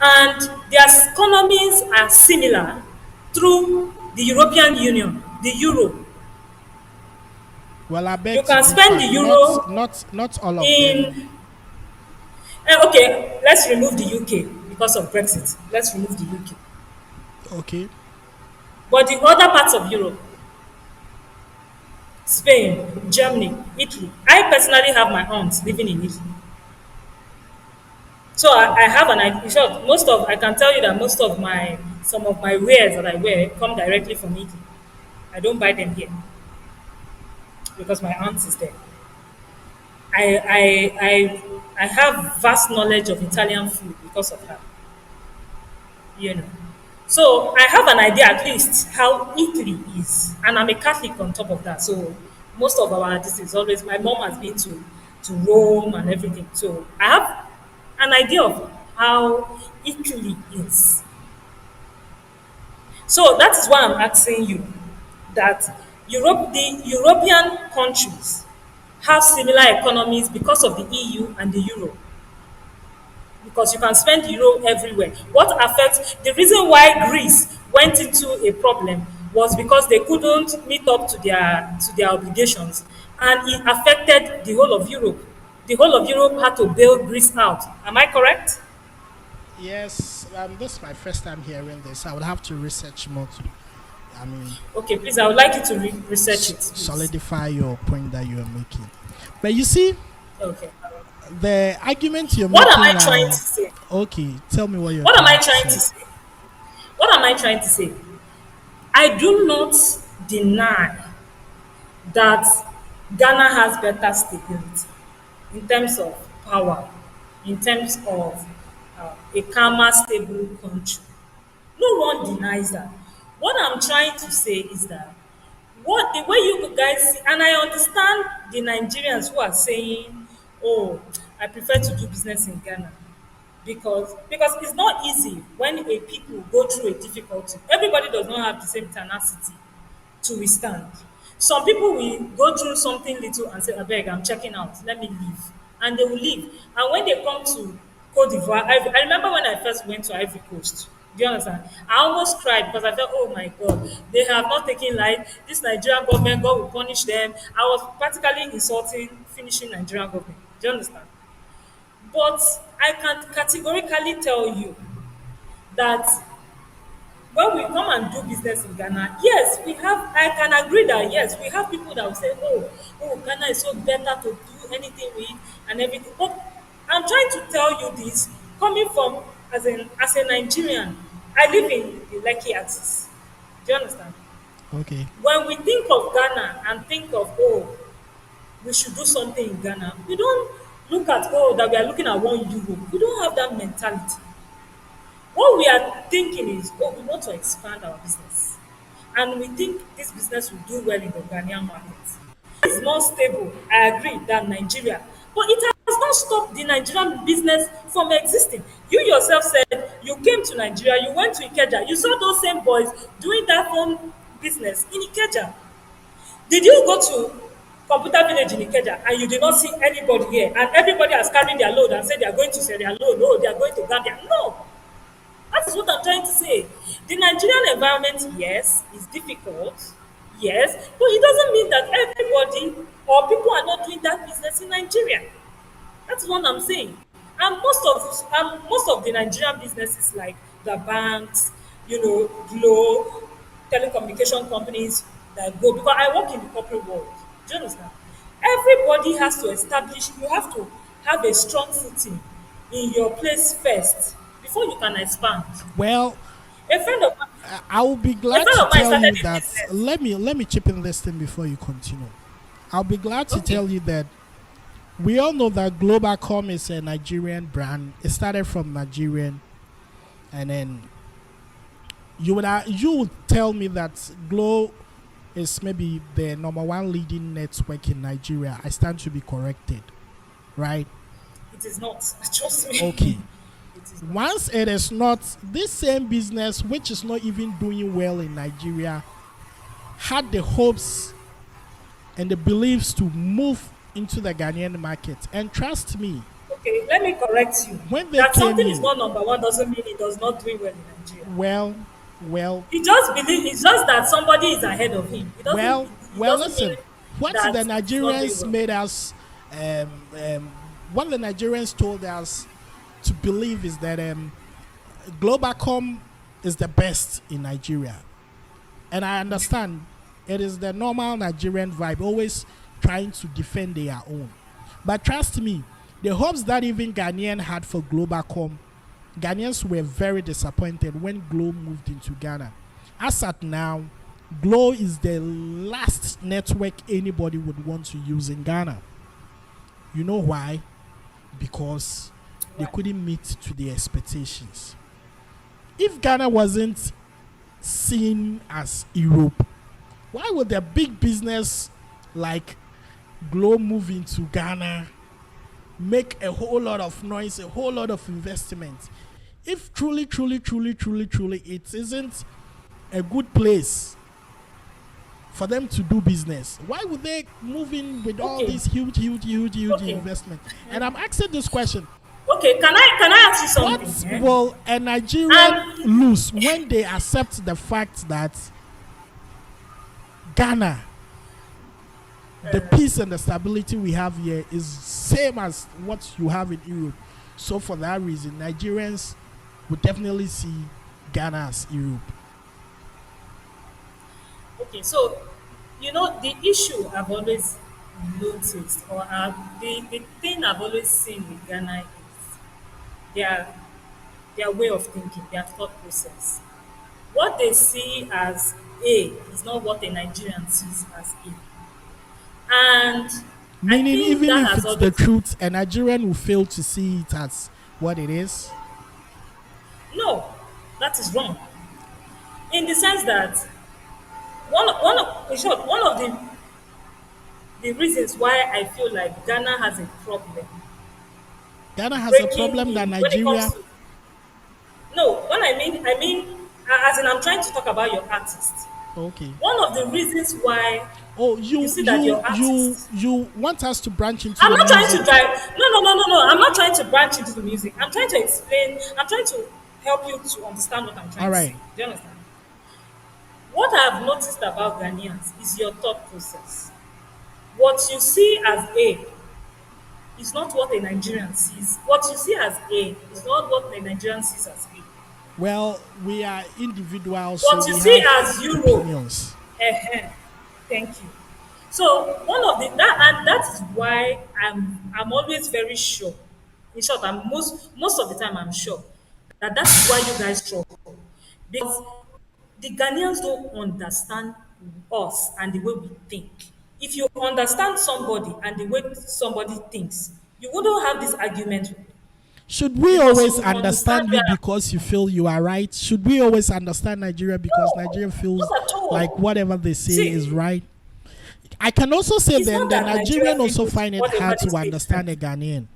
and their economies are similar through the European Union, the euro. Well, I You beg to can spend differ. the Not euro not not all of them. in, okay, let's remove the UK because of Brexit. Let's remove the UK. Okay. But the other parts of Europe, Spain, Germany, Italy, I personally have my aunts living in Italy. So I have an idea. In short, I can tell you that most of some of my wares that I wear come directly from Italy. I don't buy them here because my aunt is there. I have vast knowledge of Italian food because of her. You know. So I have an idea at least how Italy is. And I'm a Catholic on top of that. So most of our this is always my mom has been to Rome and everything. So I have an idea of how Italy is. So that is why I'm asking you that the European countries have similar economies because of the EU and the euro. Because you can spend euro everywhere. What affects the reason why Greece went into a problem was because they couldn't meet up to their obligations, and it affected the whole of Europe. The whole of Europe had to bail Greece out. Am I correct? Yes, this is my first time hearing this. I would have to research more to, I mean, Okay, please, I would like you to research it, please. solidify your point that you are making. But you see, Okay. the argument you're What am making I trying now. to say? Okay, tell me what you're What am I trying to trying to say. say? What am I trying to say? I do not deny that Ghana has better stability in terms of power, in terms of a calmer, stable country. No one denies that. What I'm trying to say is that what the way you guys see, and I understand the Nigerians who are saying, "Oh, I prefer to do business in Ghana," because it's not easy when a people go through a difficulty. Everybody does not have the same tenacity to withstand. Some people will go through something little and say, I beg, I'm checking out, let me leave. And they will leave. And when they come to Cote d'Ivoire, I remember when I first went to Ivory Coast. Do you understand? I almost cried because I felt, oh my God, they have not taken life. This Nigerian government, God will punish them. I was practically insulting, finishing Nigerian government. Do you understand? But I can categorically tell you that when we come and do business in Ghana, yes, we have, I can agree that yes, we have people that will say, Ghana is so better to do anything with and everything. But I'm trying to tell you this coming from as a Nigerian. I live in the Lekki axis. Do you understand? Okay. When we think of Ghana and think of we should do something in Ghana, we don't look at that we are looking at one Europe. We don't have that mentality. What we are thinking is, we want to expand our business. And we think this business will do well in the Ghanaian market. It's more stable, I agree, than Nigeria. But it has not stopped the Nigerian business from existing. You yourself said you came to Nigeria, you went to Ikeja, you saw those same boys doing that phone business in Ikeja. Did you go to Computer Village in Ikeja and you did not see anybody here and everybody has carried their load and said they are going to sell their load, no, they are going to Gambia? No. That is what I'm trying to say. The Nigerian environment, yes, is difficult, yes, but it doesn't mean that everybody or people are not doing that business in Nigeria. That's what I'm saying. And most of the Nigerian businesses like the banks, Glo, telecommunication companies that go because I work in the corporate world. Do you understand? Everybody has to establish, you have to have a strong footing in your place first before you can expand. Well, A friend of mine, I will be a glad friend to of mine tell started you a that. business. Let me chip in this thing before you continue. I'll be glad to Okay. tell you that we all know that Globalcom is a Nigerian brand. It started from Nigerian, and then you would tell me that Glo is maybe the number one leading network in Nigeria. I stand to be corrected, right? It is not. Trust me. Okay. It is not. Once it is not, this same business, which is not even doing well in Nigeria, had the hopes and the beliefs to move into the Ghanaian market. And trust me, Okay, let me correct you. when they That came something is in, not number one doesn't mean it does not do well in Nigeria. well, It's just that somebody is ahead of him. It doesn't mean listen, what that the it's not doing Nigerians well. made us, what the Nigerians told us to believe is that Globalcom is the best in Nigeria. And I understand it is the normal Nigerian vibe, always trying to defend their own. But trust me, the hopes that even Ghanaian had for Globalcom, Ghanaians were very disappointed when Glo moved into Ghana. As at now, Glo is the last network anybody would want to use in Ghana. You know why? Because they Why? couldn't meet to the expectations. If Ghana wasn't seen as Europe, why would a big business like Glo move into Ghana, make a whole lot of noise, a whole lot of investment? If truly it isn't a good place for them to do business, why would they move in with all Okay. these huge Okay. investment? And I'm asking this question: Okay, can I ask you what something? will a Nigerian Um, lose when they accept the fact that Ghana, the peace and the stability we have here is same as what you have in Europe. So for that reason, Nigerians would definitely see Ghana as Europe. Okay, so the issue I've always noticed, or the thing I've always seen with Ghana is their their way of thinking, their thought process. What they see as A is not what a Nigerian sees as A. And I Meaning, think even that if has it's the always truth, a Nigerian will fail to see it as what it is. no, that is wrong. In the sense that in short, one of the reasons why I feel like Ghana has a problem Ghana has a breaking problem that in when it comes Nigeria. to no, when as in I'm trying to talk about your artist. Okay. One of the reasons why Oh, you you see that you your you artist you want us to branch into I'm the not trying to music? drive. No. I'm not trying to branch into the music. I'm trying to explain. I'm trying to help you to understand what I'm trying All to say. right. Do you understand? What I've noticed about Ghanaians is your thought process. What you see as A is not what a Nigerian sees. What you see as A is not what a Nigerian sees as A. Well, we are individuals, so What you we see have as Europe, opinions. uh thank you. So one of the that and that is why I'm always very sure. In short, I'm most of the time I'm sure that that's why you guys struggle because the Ghanaians don't understand us and the way we think. If you understand somebody and the way somebody thinks, you wouldn't have this argument Should we because always you understand understand you where because you feel you are right? Should we always understand Nigeria because no, Nigeria feels not at like all. whatever they say is See, right? I can also say it's then not the that Nigeria Nigerian also feels find it whatever hard they to say is understand right. a Ghanaian.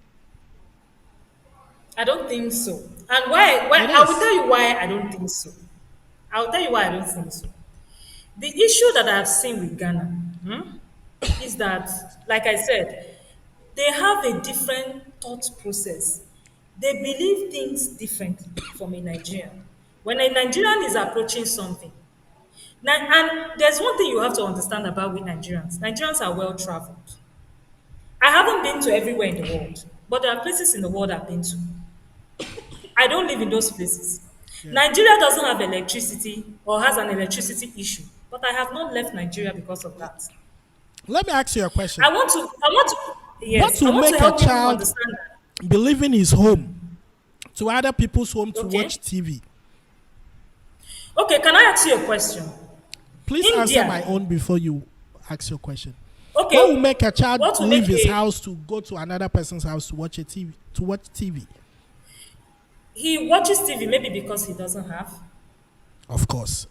I don't think so. And why It I will is. tell you why I don't think so. I will tell you why I don't think so. The issue that I've seen with Ghana is that, like I said, they have a different thought process. They believe things differently from a Nigerian. When a Nigerian is approaching something, and there's one thing you have to understand about with Nigerians. Nigerians are well traveled. I haven't been to everywhere in the world, but there are places in the world I've been to. I don't live in those places. Yeah. Nigeria doesn't have electricity or has an electricity issue, but I have not left Nigeria because of that. Let me ask you a question. Yes, What I will want to make a help people child understand that. be leaving his home to other people's home to Okay. watch TV? Okay, can I ask you a question? Please answer my India. own before you ask your question. What will Okay, make a child what will leave make his a house to go to another person's house to watch a TV to watch TV? he watches TV maybe because he doesn't have, Of course,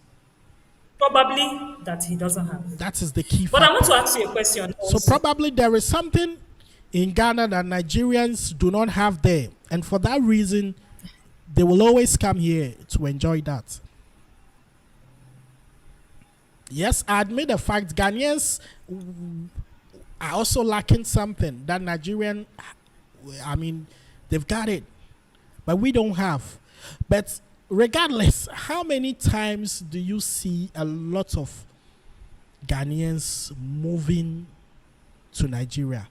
probably that he doesn't have. that is the key But I want factor. to ask you a question So also. probably there is something in Ghana that Nigerians do not have there, and for that reason, they will always come here to enjoy that. Yes, I admit the fact Ghanaians are also lacking something that Nigerian. I mean, they've got it, but we don't have. But regardless, how many times do you see a lot of Ghanaians moving to Nigeria?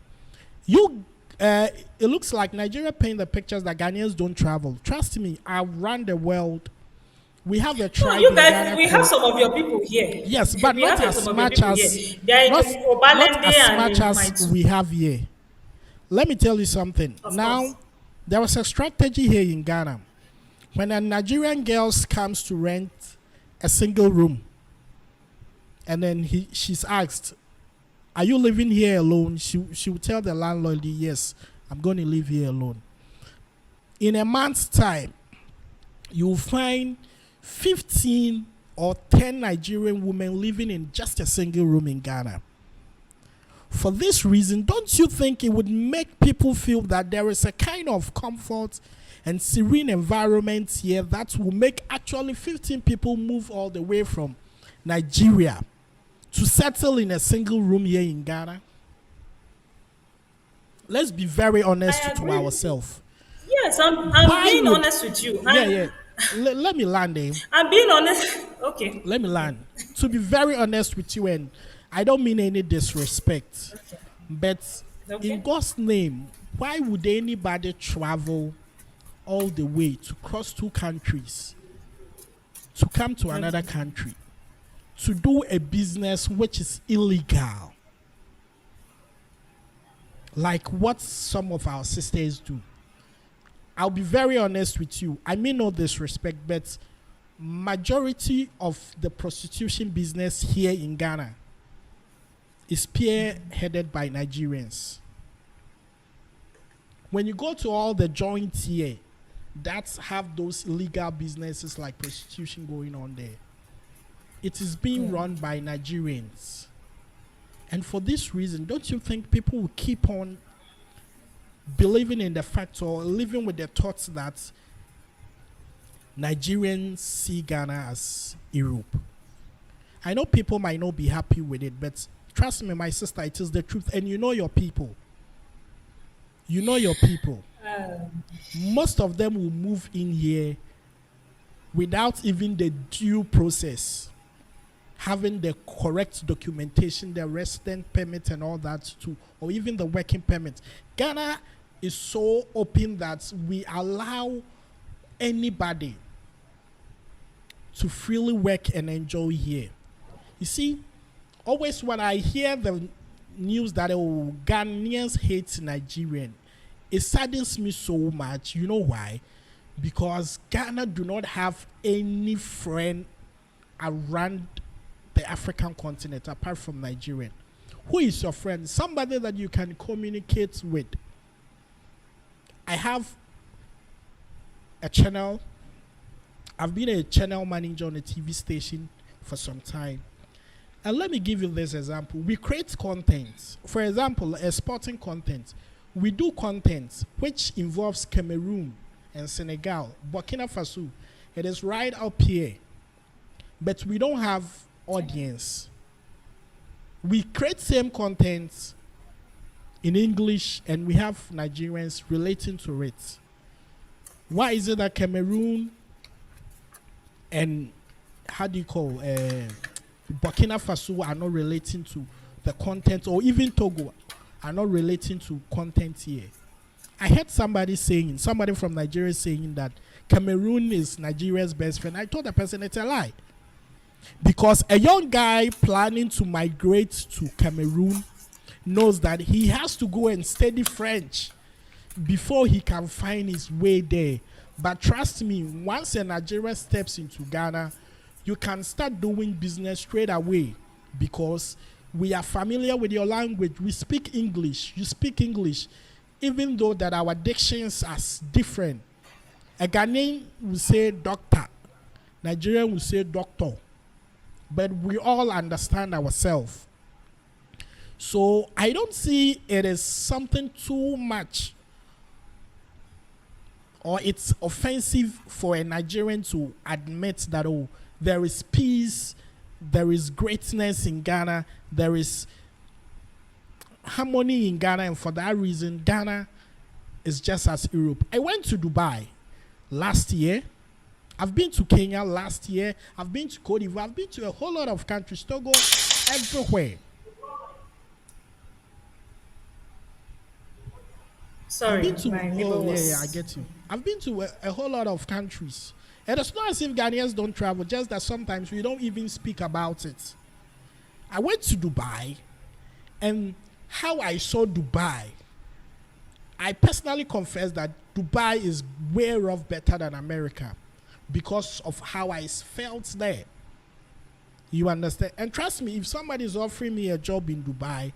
It looks like Nigeria paint the pictures that Ghanaians don't travel. Trust me, around the world, we have a No, tribe you in guys, Ghana we have called. some of your people here. Yes, but We have not some as of your much people as here. They are not in not Obalende as and much in as Maitu. we have here. Let me tell you something. Of course. Now, there was a strategy here in Ghana. When a Nigerian girl comes to rent a single room, and then she's asked, "Are you living here alone?" She will tell the landlord, "Yes, I'm going to live here alone." In a month's time, you will find 15 or 10 Nigerian women living in just a single room in Ghana. For this reason, don't you think it would make people feel that there is a kind of comfort and serene environment here that will make actually 15 people move all the way from Nigeria to settle in a single room here in Ghana? Let's be very honest I to agree. ourselves. Yes, I'm Why being would honest with you. yeah. Let me land there. I'm being honest. Okay. Let me learn. To be very honest with you, and I don't mean any disrespect, but in Okay. God's name, why would anybody travel all the way to cross two countries to come to another Okay. country to do a business which is illegal, like what some of our sisters do? I'll be very honest with you. I mean no disrespect, but majority of the prostitution business here in Ghana is spearheaded by Nigerians. When you go to all the joints here that have those illegal businesses like prostitution going on there, it is being run by Nigerians. And for this reason, don't you think people will keep on believing in the fact or living with the thoughts that Nigerians see Ghana as Europe? I know people might not be happy with it, but trust me, my sister, it is the truth. And you know your people. You know your people. Most of them will move in here without even the due process, having the correct documentation, the resident permit and all that too, or even the working permit. Ghana is so open that we allow anybody to freely work and enjoy here. You see, always when I hear the news that Ghanaians hate Nigerian, it saddens me so much. You know why? Because Ghana do not have any friend around the African continent apart from Nigerian. Who is your friend? Somebody that you can communicate with. I have a channel. I've been a channel manager on a TV station for some time. And let me give you this example. We create content. For example, a sporting content. We do content which involves Cameroon and Senegal, Burkina Faso. It is right up here. But we don't have audience. We create same content in English and we have Nigerians relating to it. Why is it that Cameroon and Burkina Faso are not relating to the content, or even Togo are not relating to content here? I heard somebody from Nigeria saying that Cameroon is Nigeria's best friend. I told the person it's a lie. Because a young guy planning to migrate to Cameroon knows that he has to go and study French before he can find his way there. But trust me, once a Nigerian steps into Ghana, you can start doing business straight away because we are familiar with your language. We speak English. You speak English. Even though that our dictions are different. A Ghanaian will say doctor. Nigerian will say doctor. But we all understand ourselves. So I don't see it as something too much or it's offensive for a Nigerian to admit that, oh, there is peace, there is greatness in Ghana, there is harmony in Ghana, and for that reason, Ghana is just as Europe. I went to Dubai last year. I've been to Kenya last year. I've been to Cote d'Ivoire. I've been to a whole lot of countries, Togo, everywhere. Sorry, my neighbor was... I get you. I've been to a whole lot of countries. And it's not as if Ghanaians don't travel, just that sometimes we don't even speak about it. I went to Dubai, and how I saw Dubai, I personally confess that Dubai is way off better than America because of how I felt there. You understand? And trust me, if somebody is offering me a job in Dubai,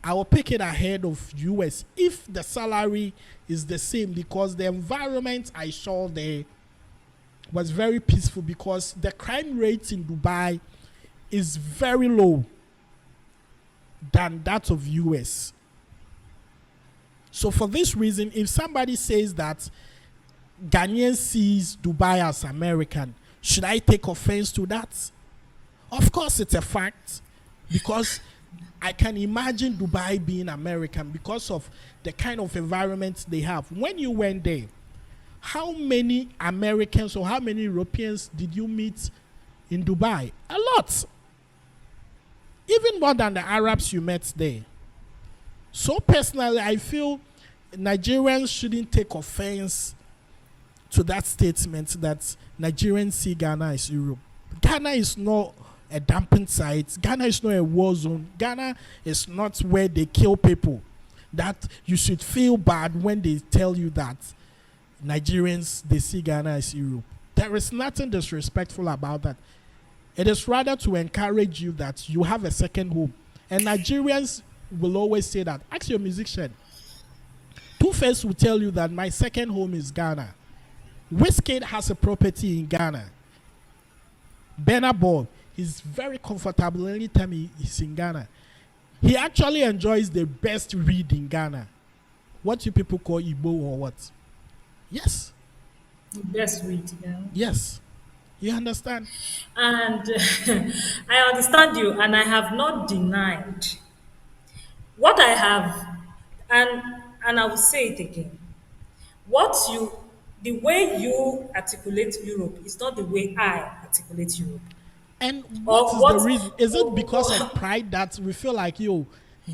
I will pick it ahead of US if the salary is the same, because the environment I saw there was very peaceful, because the crime rate in Dubai is very low than that of US. So for this reason, if somebody says that Ghanaian sees Dubai as American, should I take offense to that? Of course it's a fact, because I can imagine Dubai being American because of the kind of environment they have. When you went there, how many Americans or how many Europeans did you meet in Dubai. A lot. Even more than the Arabs you met there. So personally, I feel Nigerians shouldn't take offense to that statement that Nigerians see Ghana as Europe. Ghana is not a dumping site. Ghana is not a war zone. Ghana is not where they kill people. That you should feel bad when they tell you that Nigerians, they see Ghana as Europe. There is nothing disrespectful about that. It is rather to encourage you that you have a second home. And Nigerians will always say that. Ask your musician. Two-Face will tell you that my second home is Ghana. Wizkid has a property in Ghana. Burna Boy, he's very comfortable anytime he's in Ghana. He actually enjoys the best read in Ghana. What you people call Igbo or what? Yes. Best read, yeah. Yes. You understand? And I understand you, and I have not denied what I have, and I will say it again. What you, the way you articulate Europe is not the way I articulate Europe. And what Or is what? the reason? Is it because of It pride that we feel like, yo,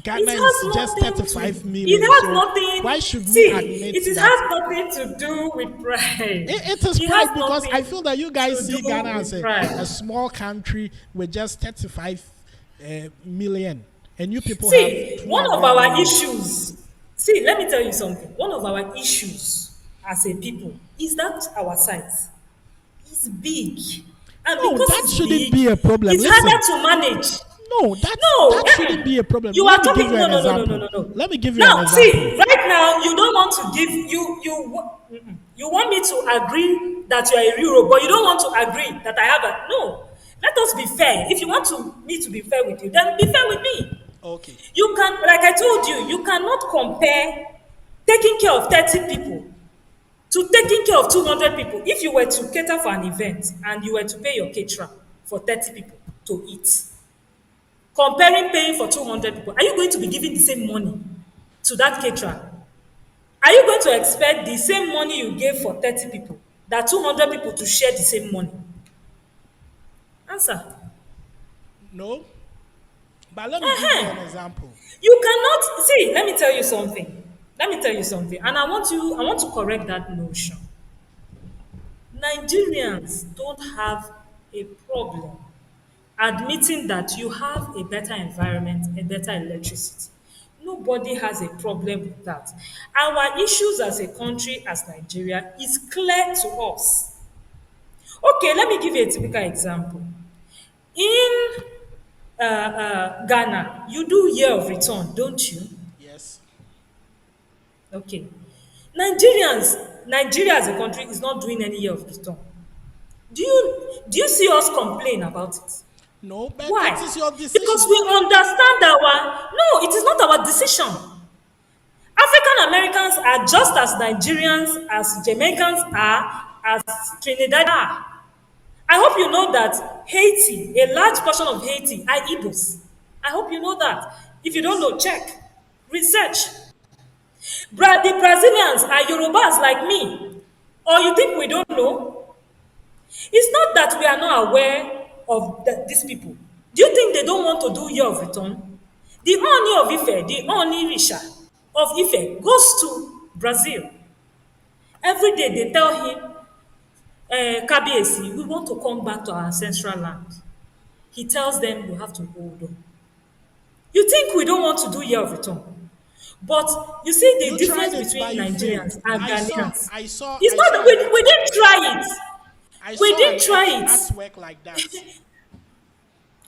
Ghana has is just nothing 35 to. million? It has So nothing. why should See, we admit it that? has nothing to do with pride. It is It pride has because I nothing feel that you guys to see do Ghana as with pride. a small country with just 35 million. And you people See, have one of 200 our million. issues, see, let me tell you something. One of our issues as a people is that our size is big. And No, because that it's shouldn't big, be a problem. it's Listen. harder to manage. No, No, that shouldn't be a problem. you are Let me give talking. you No, an no, no, no, no, example. no, no. Let me give you an Now, see, example. right now, you don't want to give you want me to agree that you are a Euro, but you don't want to agree that I have a no. Let us be fair. If you want me to be fair with you, then be fair with me. Okay. You can, like I told you, you cannot compare taking care of 30 people to taking care of 200 people. If you were to cater for an event and you were to pay your caterer for 30 people to eat, comparing paying for 200 people, are you going to be giving the same money to that caterer? Are you going to expect the same money you gave for 30 people, that 200 people to share the same money? Answer. No. But let me give you an Ehen. example. You cannot see. Let me tell you something. Let me tell you something, and I want to correct that notion. Nigerians don't have a problem admitting that you have a better environment, a better electricity. Nobody has a problem with that. Our issues as a country, as Nigeria, is clear to us. Okay, let me give you a typical example. In Ghana, you do year of return, don't you? Yes. Okay. Nigeria as a country is not doing any year of return. Do you see us complain about it? No, but Why? it is your Because decision. we understand our no, it is not our decision. African Americans are just as Nigerians, as Jamaicans are, as Trinidad are. I hope you know that Haiti, a large portion of Haiti, are Igbos. I hope you know that. If you don't Yes. know, check, research. The Brazilians are Yorubas like me. Or you think we don't know? It's not that we are not aware of these people. Do you think they don't want to do year of return? The Oni of Ife, the Oni Risha of Ife goes to Brazil. Every day they tell him, Kabiesi, we want to come back to our ancestral land. He tells them you have to hold on. You think we don't want to do year of return? But you see the You tried difference it, but between you failed. Nigerians and Ghanaians. It's I not saw that a we didn't network. try it. I We saw didn't an try it. artwork like that.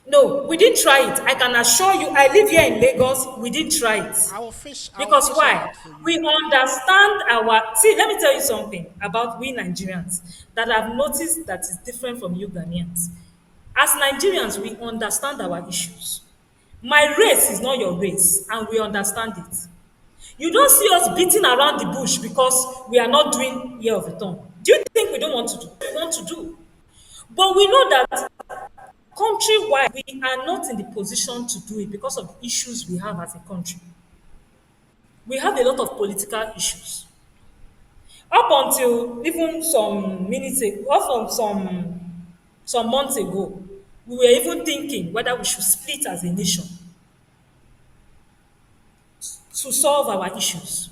No, we didn't try it. I can assure you, I live here in Lagos, we didn't try it. I will Because fish it why? out for you. We understand our. See, let me tell you something about we Nigerians that I've noticed that is different from you Ghanaians. As Nigerians, we understand our issues. My race is not your race, and we understand it. You don't see us beating around the bush because we are not doing year of return. Do you think we don't want to do? We want to do. But we know that countrywide, we are not in the position to do it because of the issues we have as a country. We have a lot of political issues. Up until even some minutes ago, or from some some months ago, we were even thinking whether we should split as a nation to solve our issues.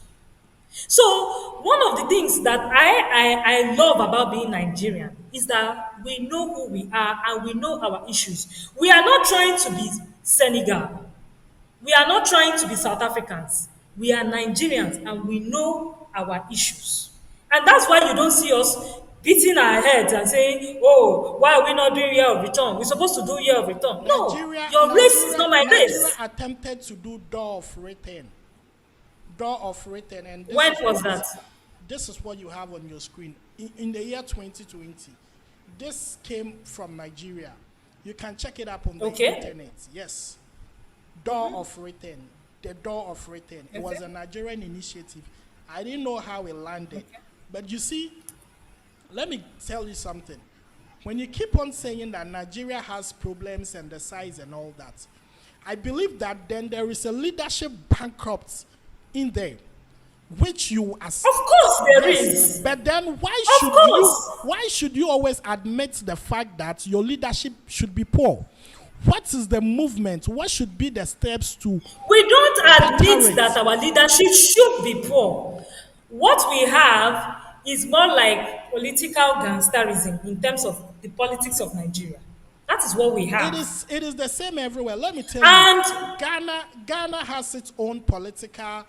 So one of the things that I love about being Nigerian is that we know who we are and we know our issues. We are not trying to be Senegal. We are not trying to be South Africans. We are Nigerians and we know our issues. And that's why you don't see us beating our heads and saying, oh, why are we not doing year of return? We're supposed to do year of return. No, your race is not my Nigeria race. attempted to do door of return. Door of return, and When was that? this is what you have on your screen. In the year 2020, this came from Nigeria. You can check it up on the Okay. internet. Yes. Door of return. The door of return. It was a Nigerian initiative. I didn't know how it landed. But you see, let me tell you something. When you keep on saying that Nigeria has problems and the size and all that, I believe that then there is a leadership bankrupt in there, which you as Of course there yes, is. but then why should you always admit the fact that your leadership should be poor? What is the movement? What should be the steps to We don't better admit it? that our leadership should be poor. What we have is more like political gangsterism in terms of the politics of Nigeria. That is what we have. It is the same everywhere. Let me tell And you, Ghana has its own political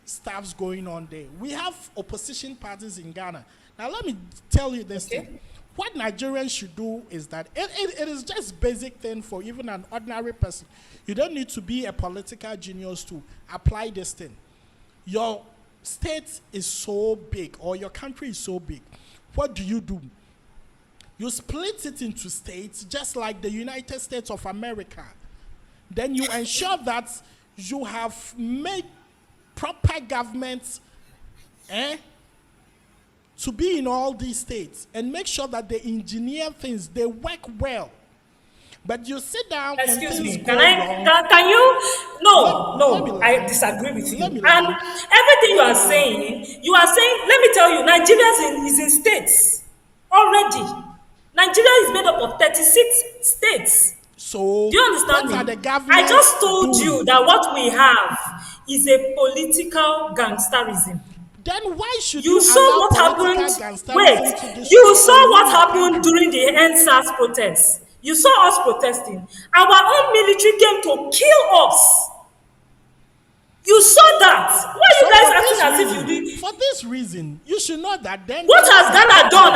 stuffs going on there. We have opposition parties in Ghana. Now let me tell you this thing. What Nigerians should do is that it is just basic thing for even an ordinary person. You don't need to be a political genius to apply this thing. Your state is so big or your country is so big. What do? You split it into states just like the United States of America. Then you ensure that you have made proper governments to be in all these states and make sure that they engineer things, they work well. But you sit down excuse and me, things can go I wrong. can you Let me no, land. I disagree with you. Let And me land. everything you are saying, let me tell you, Nigeria is in states already. Nigeria is made up of 36 states. So Do you understand what are the me? I governments just told doing? you that what we have is a political gangsterism. Then why should You you saw allow what happened. political gangsterism Wait, to destroy you or saw what ruin your happened country? during the NSAS protests. You saw us protesting. Our own military came to kill us. You saw that. Why are So you guys acting as if you did? for this reason, you should know that then. What has Ghana done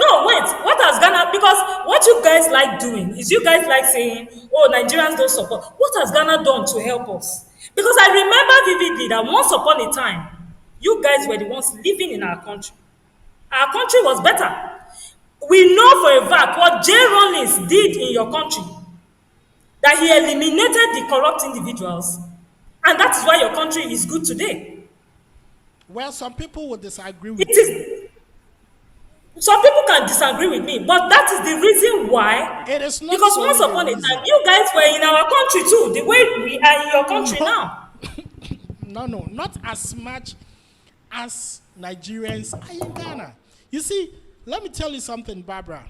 no, wait, what has Ghana, because what you guys like doing is you guys like saying, oh, Nigerians don't support. What has Ghana done to help us? Because I remember vividly that once upon a time, you guys were the ones living in our country. Our country was better. We know for a fact what Jay Rawlings did in your country, that he eliminated the corrupt individuals, and that is why your country is good today. Well, some people will disagree with It you. is. Some people can disagree with me, but that is the reason why. It is not Because solely once upon a reason. time, you guys were in our country too, the way we are in your country now. No, not as much as Nigerians are in Ghana. You see, let me tell you something, Barbara.